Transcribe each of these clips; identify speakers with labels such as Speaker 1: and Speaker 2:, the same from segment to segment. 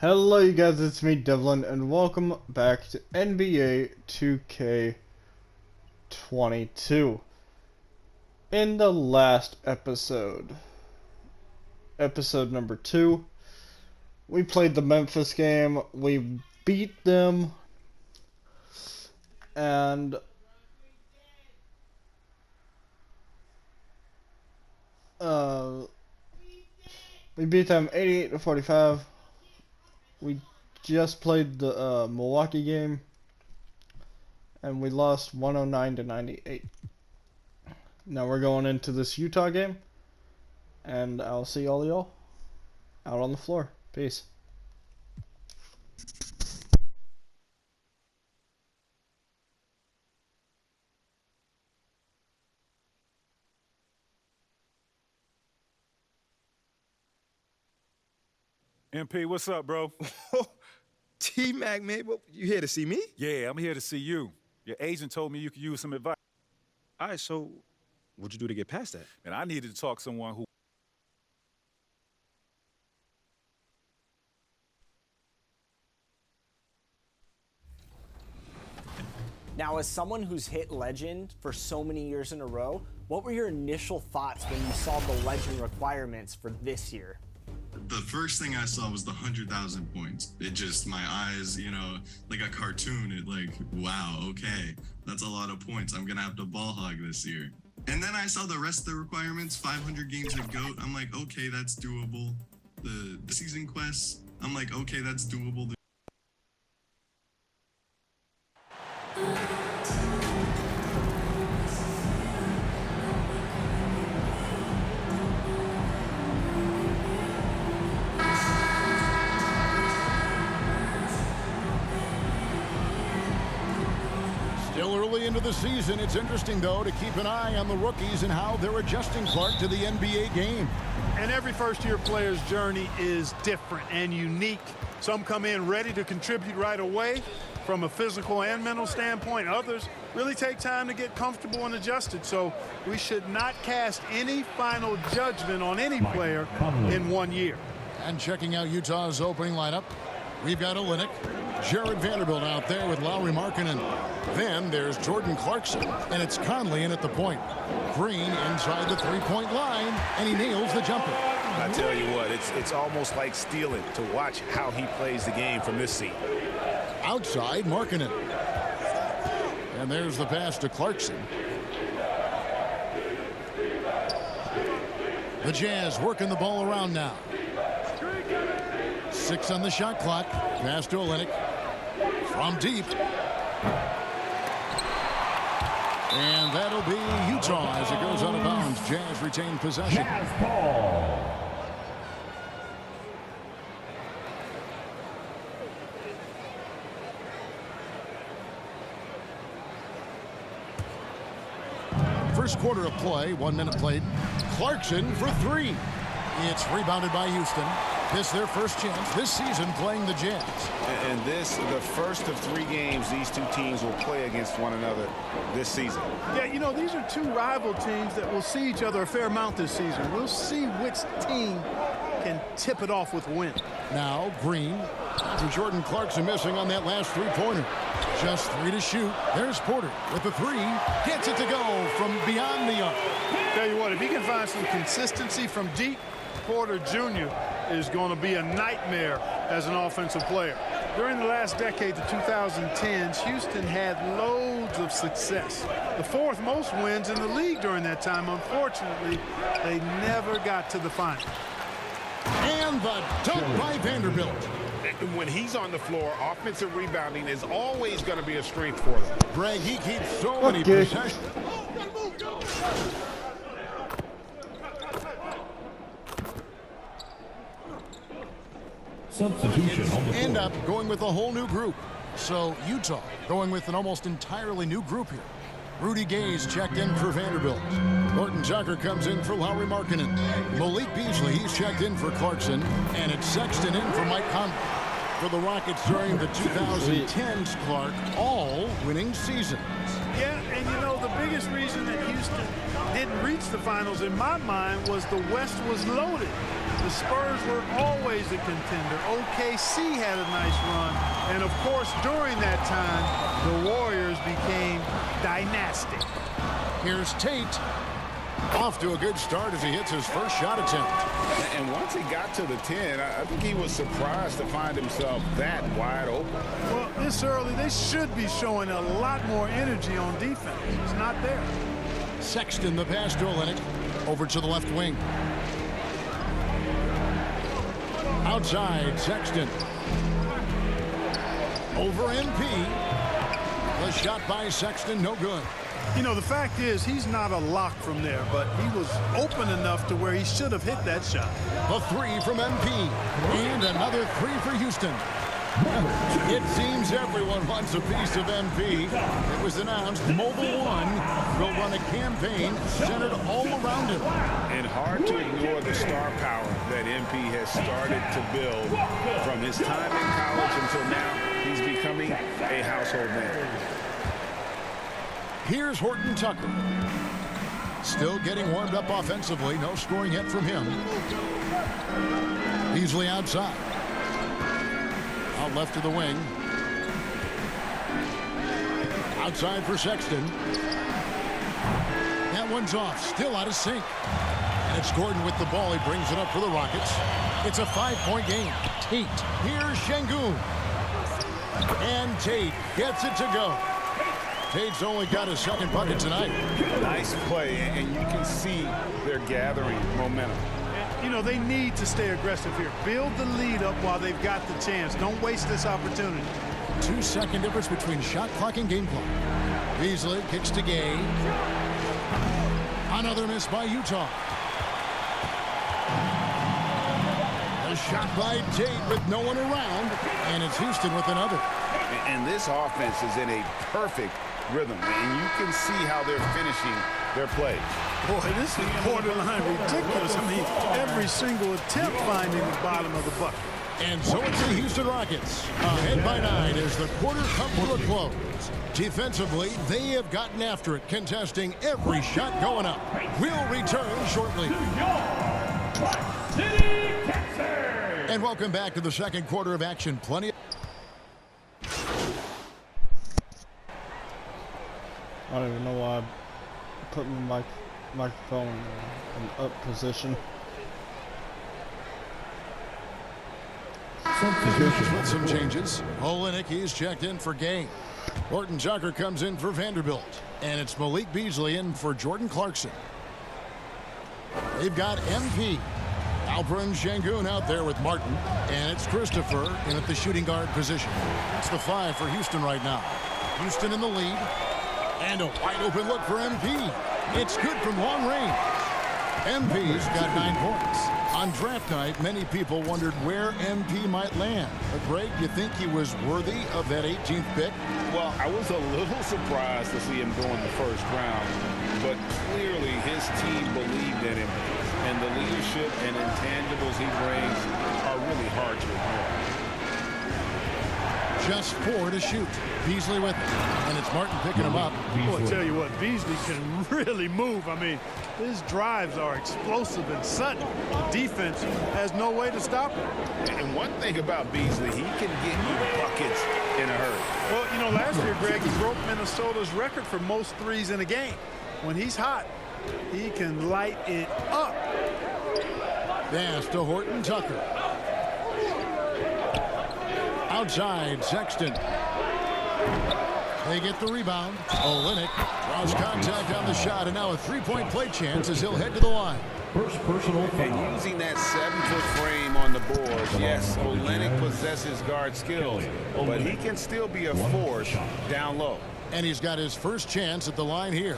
Speaker 1: Hello you guys, it's me Devlin and welcome back to NBA 2K22. In the last episode number 2, we played the Memphis game, we beat them, and we beat them 88-45. We just played the Milwaukee game, and we lost 109-98. Now we're going into this Utah game, and I'll see all y'all out on the floor. Peace.
Speaker 2: MP, what's up, bro?
Speaker 3: T-Mac, man, you here to see me?
Speaker 2: Yeah, I'm here to see you. Your agent told me you could use some advice.
Speaker 3: All right, so what'd you do to get past that?
Speaker 2: And I needed to talk to someone who...
Speaker 4: Now, as someone who's hit Legend for so many years in a row, what were your initial thoughts when you saw the Legend requirements for this year?
Speaker 5: The first thing I saw was the 100,000 points. It just, my eyes, like a cartoon, it like, wow, okay, that's a lot of points. I'm gonna have to ball hog this year. And then I saw the rest of the requirements, 500 games of GOAT. I'm like, okay, that's doable. The season quests, I'm like, okay, that's doable.
Speaker 6: Still early into the season, it's interesting, though, to keep an eye on the rookies and how they're adjusting, Clark, to the NBA game.
Speaker 7: And every first-year player's journey is different and unique. Some come in ready to contribute right away from a physical and mental standpoint. Others really take time to get comfortable and adjusted. So we should not cast any final judgment on any player in 1 year.
Speaker 6: And checking out Utah's opening lineup, we've got Olynyk, Jared Vanderbilt out there with Lauri Markkanen. Then there's Jordan Clarkson, and it's Conley in at the point. Green inside the three-point line, and he nails the jumper.
Speaker 8: I tell you what, it's almost like stealing to watch how he plays the game from this seat.
Speaker 6: Outside, Markkanen. And there's the pass to Clarkson. The Jazz working the ball around now. 6 on the shot clock. Pass to Olynyk. From deep. And that'll be Utah as it goes out of bounds. Jazz retain possession. Jazz ball. First quarter of play, 1 minute played. Clarkson for 3. It's rebounded by Houston. This their first chance this season playing the Jazz.
Speaker 8: And this, the first of 3 games these two teams will play against one another this season.
Speaker 7: Yeah, these are two rival teams that will see each other a fair amount this season. We'll see which team can tip it off with a win.
Speaker 6: Now Green after Jordan Clarkson missing on that last three-pointer. Just 3 to shoot. There's Porter with the 3. Gets it to go from beyond the arc.
Speaker 7: Tell you what, if he can find some consistency from deep, Porter Jr. is going to be a nightmare as an offensive player. During the last decade, the 2010s, Houston had loads of success. The 4th most wins in the league during that time. Unfortunately, they never got to the final.
Speaker 6: And the dunk by Vanderbilt.
Speaker 8: When he's on the floor, offensive rebounding is always going to be a strength for them.
Speaker 6: Greg, he keeps so many possessions.
Speaker 9: Substitution on the floor.
Speaker 6: End up going with a whole new group. So Utah going with an almost entirely new group here. Rudy Gay's checked in for Vanderbilt. Horton Tucker comes in for Lauri Markkanen. Malik Beasley, he's checked in for Clarkson. And it's Sexton in for Mike Conley. For the Rockets during the 2010s, Clark, all winning seasons.
Speaker 7: Yeah, and the biggest reason that Houston didn't reach the finals in my mind was the West was loaded. The Spurs were always a contender. OKC had a nice run. And of course, during that time, the Warriors became dynastic.
Speaker 6: Here's Tate. Off to a good start as he hits his first shot attempt.
Speaker 8: And once he got to the 10, I think he was surprised to find himself that wide open.
Speaker 7: Well, this early, they should be showing a lot more energy on defense. It's not there.
Speaker 6: Sexton, the pass to Olynyk. Over to the left wing. Outside, Sexton. Over MP. The shot by Sexton, no good.
Speaker 7: You know, the fact is, he's not a lock from there, but he was open enough to where he should have hit that shot.
Speaker 6: A three from MP. And another three for Houston. It seems everyone wants a piece of MP. It was announced Mobile One will run a campaign centered all around him.
Speaker 8: And hard to ignore the star power that MP has started to build from his time in college until now. He's becoming a household name.
Speaker 6: Here's Horton Tucker. Still getting warmed up offensively. No scoring yet from him. Beasley outside. Out left to the wing. Outside for Sexton. That one's off. Still out of sync. And it's Gordon with the ball. He brings it up for the Rockets. It's a 5-point game. Tate. Here's Şengün. And Tate gets it to go. Tate's only got his second bucket tonight.
Speaker 8: Nice play, and you can see they're gathering momentum.
Speaker 7: And, you know, they need to stay aggressive here. Build the lead up while they've got the chance. Don't waste this opportunity.
Speaker 6: 2-second difference between shot clock and game clock. Beasley kicks to Gay. Another miss by Utah. A shot by Tate with no one around, and it's Houston with another.
Speaker 8: And this offense is in a perfect rhythm, and you can see how they're finishing their play.
Speaker 7: Boy, this is borderline ridiculous. I mean, every single attempt finding the bottom of the bucket.
Speaker 6: And so it's the Houston Rockets, ahead by 9 as the quarter comes to a close. Defensively, they have gotten after it, contesting every shot going up. We'll return shortly. And welcome back to the second quarter of action. Plenty.
Speaker 1: I don't even know why I put my microphone in up position.
Speaker 6: With some changes. Olynyk, he's checked in for Gay. Horton Tucker comes in for Vanderbilt. And it's Malik Beasley in for Jordan Clarkson. They've got MP. Alperen Şengün out there with Martin. And it's Christopher in at the shooting guard position. That's the 5 for Houston right now. Houston in the lead. And a wide open look for MP. It's good from long range. MP's got 9 points. On draft night, many people wondered where MP might land. But Greg, you think he was worthy of that 18th pick?
Speaker 8: Well, I was a little surprised to see him go in the first round, but clearly his team believed in him, and the leadership and intangibles he brings are really hard to ignore.
Speaker 6: Just 4 to shoot. Beasley with it. And it's Martin picking him up.
Speaker 7: Boy, I tell you what, Beasley can really move. I mean, his drives are explosive and sudden. The defense has no way to stop him.
Speaker 8: And one thing about Beasley, he can get you buckets in a hurry.
Speaker 7: Well, you know, last year, Greg, he broke Minnesota's record for most threes in a game. When he's hot, he can light it up.
Speaker 6: Pass to Horton Tucker. Outside, Sexton. They get the rebound. Olynyk draws contact on the shot, and now a 3-point play chance as he'll head to the line.
Speaker 9: First personal foul.
Speaker 8: And using that 7-foot frame on the board, yes, Olynyk possesses guard skills, but he can still be a force down low.
Speaker 6: And he's got his first chance at the line here.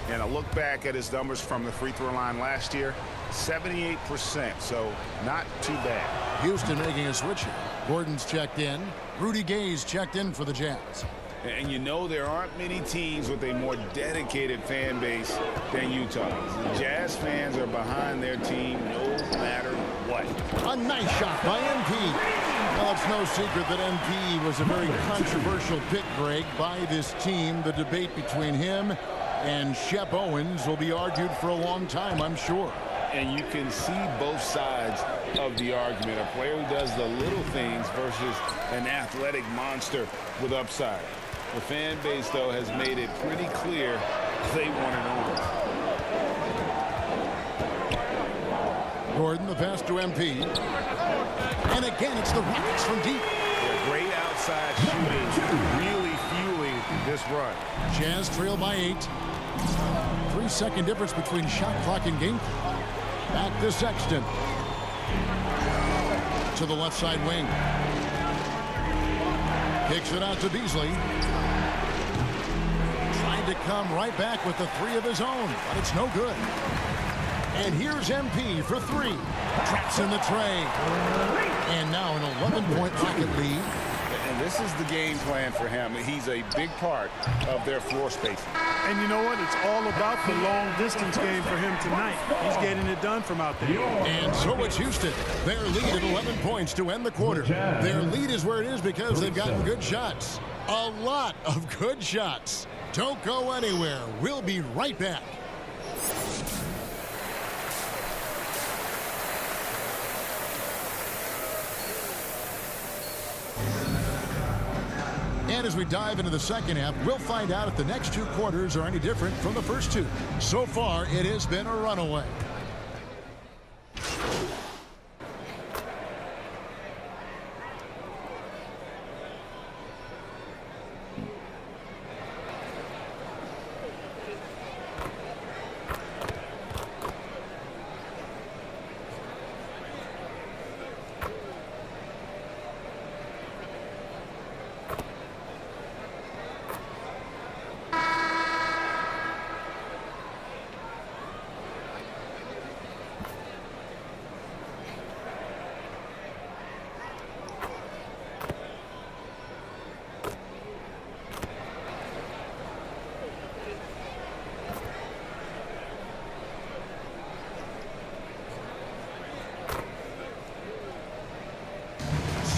Speaker 8: And I look back at his numbers from the free throw line last year, 78%, so not too bad.
Speaker 6: Houston making a switch here. Gordon's checked in. Rudy Gay's checked in for the Jazz.
Speaker 8: And you know there aren't many teams with a more dedicated fan base than Utah. The Jazz fans are behind their team no matter what.
Speaker 6: A nice shot by MP. Well, it's no secret that MP was a very controversial pick, Greg, by this team. The debate between him And Shep Owens will be argued for a long time, I'm sure.
Speaker 8: And you can see both sides of the argument. A player who does the little things versus an athletic monster with upside. The fan base, though, has made it pretty clear they want it over.
Speaker 6: Gordon, the pass to MP. And again, it's the Rockets from deep.
Speaker 8: Yeah, great outside shooting, really fueling this run.
Speaker 6: Jazz trail by 8. 3-second difference between shot clock and game clock. Back to Sexton. To the left side wing. Kicks it out to Beasley. Trying to come right back with the 3 of his own, but it's no good. And here's MP for 3. Traps in the tray. And now an 11-point Rocket lead.
Speaker 8: And this is the game plan for him. He's a big part of their floor spacing.
Speaker 7: And you know what? It's all about the long-distance game for him tonight. He's getting it done from out there.
Speaker 6: And so it's Houston. Their lead at 11 points to end the quarter. Their lead is where it is because they've gotten good shots. A lot of good shots. Don't go anywhere. We'll be right back. And as we dive into the second half, we'll find out if the next 2 quarters are any different from the first 2. So far, it has been a runaway.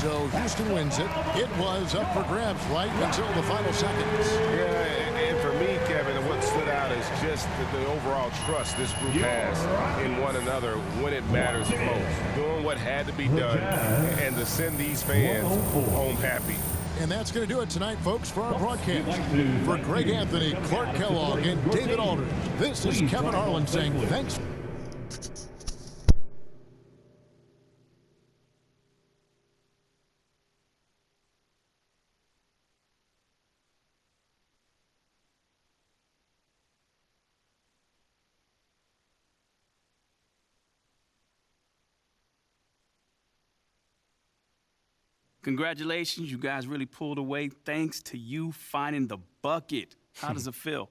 Speaker 6: So Houston wins it. It was up for grabs right until the final seconds.
Speaker 8: Yeah, and for me, Kevin, what stood out is just the overall trust this group has in one another when it matters most. Doing what had to be done and to send these fans home happy.
Speaker 6: And that's going to do it tonight, folks, for our broadcast. For Greg Anthony, Clark Kellogg, and David Aldridge, this is Kevin Harlan saying thanks.
Speaker 9: Congratulations, you guys really pulled away thanks to you finding the bucket. How does it feel?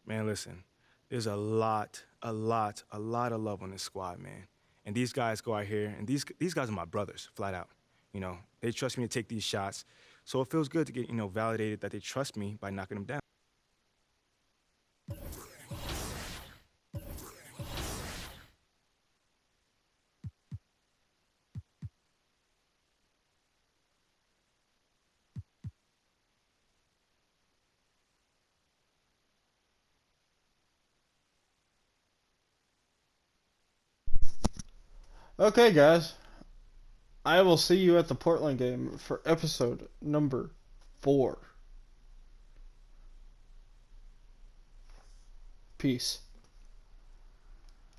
Speaker 10: Man, listen, there's a lot of love on this squad, man. And these guys go out here, and these guys are my brothers, flat out. You know, they trust me to take these shots. So it feels good to get, validated that they trust me by knocking them down.
Speaker 1: Okay, guys. I will see you at the Portland game for episode number 4. Peace.